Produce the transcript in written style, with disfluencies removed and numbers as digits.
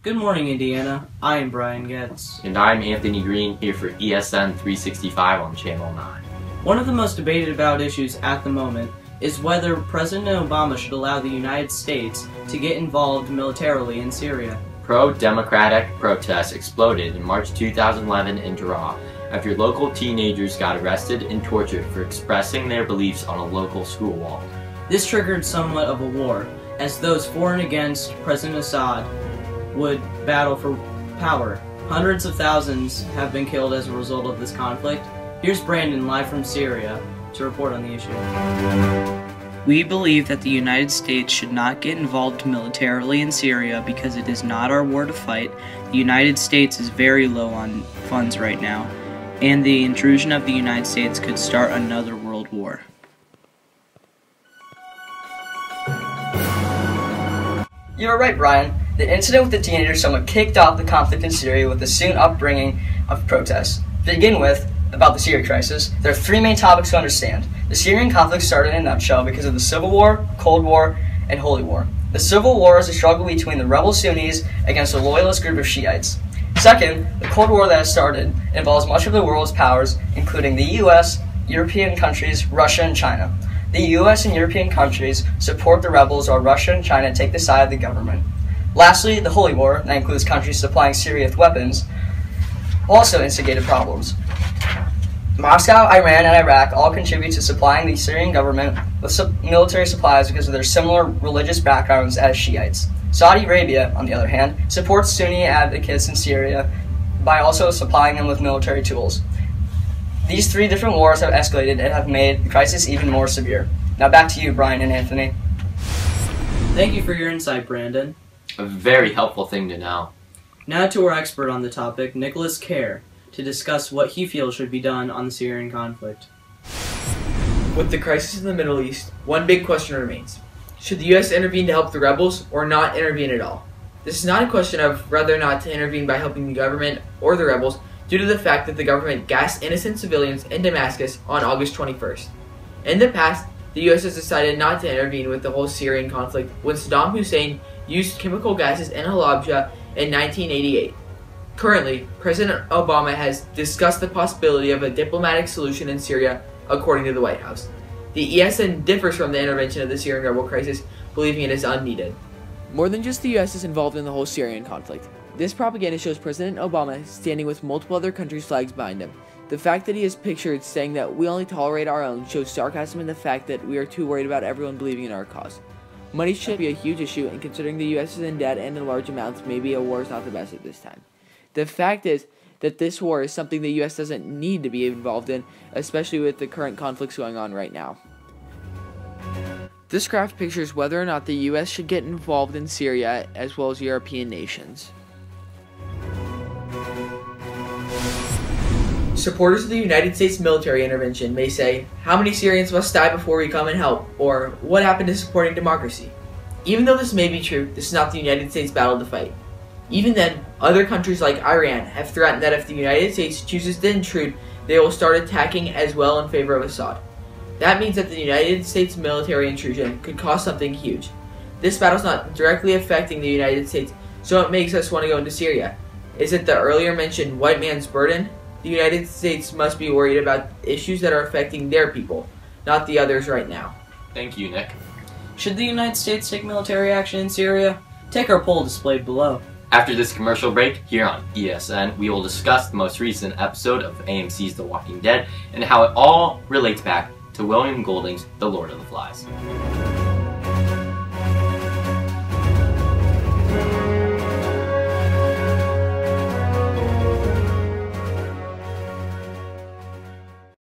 Good morning, Indiana. I am Brian Getz. And I'm Anthony Green, here for ESN 365 on Channel 9. One of the most debated about issues at the moment is whether President Obama should allow the United States to get involved militarily in Syria. Pro-democratic protests exploded in March 2011 in Daraa after local teenagers got arrested and tortured for expressing their beliefs on a local school wall. This triggered somewhat of a war, as those for and against President Assad would battle for power. Hundreds of thousands have been killed as a result of this conflict. Here's Brandon live from Syria to report on the issue. We believe that the United States should not get involved militarily in Syria because it is not our war to fight. The United States is very low on funds right now, and the intrusion of the United States could start another world war. You're right, Brian. The incident with the teenagers somewhat kicked off the conflict in Syria with the soon upbringing of protests. To begin with, about the Syria crisis, there are three main topics to understand. The Syrian conflict started in a nutshell because of the Civil War, Cold War, and Holy War. The Civil War is a struggle between the rebel Sunnis against a loyalist group of Shiites. Second, the Cold War that has started involves much of the world's powers, including the US, European countries, Russia, and China. The US and European countries support the rebels while Russia and China take the side of the government. Lastly, the Holy War, that includes countries supplying Syria with weapons, also instigated problems. Moscow, Iran, and Iraq all contribute to supplying the Syrian government with military supplies because of their similar religious backgrounds as Shiites. Saudi Arabia, on the other hand, supports Sunni advocates in Syria by also supplying them with military tools. These three different wars have escalated and have made the crisis even more severe. Now back to you, Brian and Anthony. Thank you for your insight, Brandon. A very helpful thing to know. Now to our expert on the topic, Nicholas Kerr, to discuss what he feels should be done on the Syrian conflict. With the crisis in the Middle East, one big question remains. Should the U.S. intervene to help the rebels or not intervene at all? This is not a question of whether or not to intervene by helping the government or the rebels due to the fact that the government gassed innocent civilians in Damascus on August 21st. In the past, the U.S. has decided not to intervene with the whole Syrian conflict when Saddam Hussein used chemical gases in Halabja in 1988. Currently, President Obama has discussed the possibility of a diplomatic solution in Syria, according to the White House. The ESN differs from the intervention of the Syrian rebel crisis, believing it is unneeded. More than just the U.S. is involved in the whole Syrian conflict. This propaganda shows President Obama standing with multiple other countries' flags behind him. The fact that he is pictured saying that we only tolerate our own shows sarcasm in the fact that we are too worried about everyone believing in our cause. Money should be a huge issue, and considering the U.S. is in debt and in large amounts, maybe a war is not the best at this time. The fact is that this war is something the U.S. doesn't need to be involved in, especially with the current conflicts going on right now. This graph pictures whether or not the U.S. should get involved in Syria, as well as European nations. Supporters of the United States military intervention may say, "How many Syrians must die before we come and help?" or "What happened to supporting democracy?" Even though this may be true, this is not the United States battle to fight. Even then, other countries like Iran have threatened that if the United States chooses to intrude, they will start attacking as well in favor of Assad. That means that the United States military intrusion could cause something huge. This battle is not directly affecting the United States, so it makes us want to go into Syria. Is it the earlier mentioned white man's burden? The United States must be worried about issues that are affecting their people, not the others right now. Thank you, Nick. Should the United States take military action in Syria? Take our poll displayed below. After this commercial break, here on ESN, we will discuss the most recent episode of AMC's The Walking Dead and how it all relates back to William Golding's The Lord of the Flies.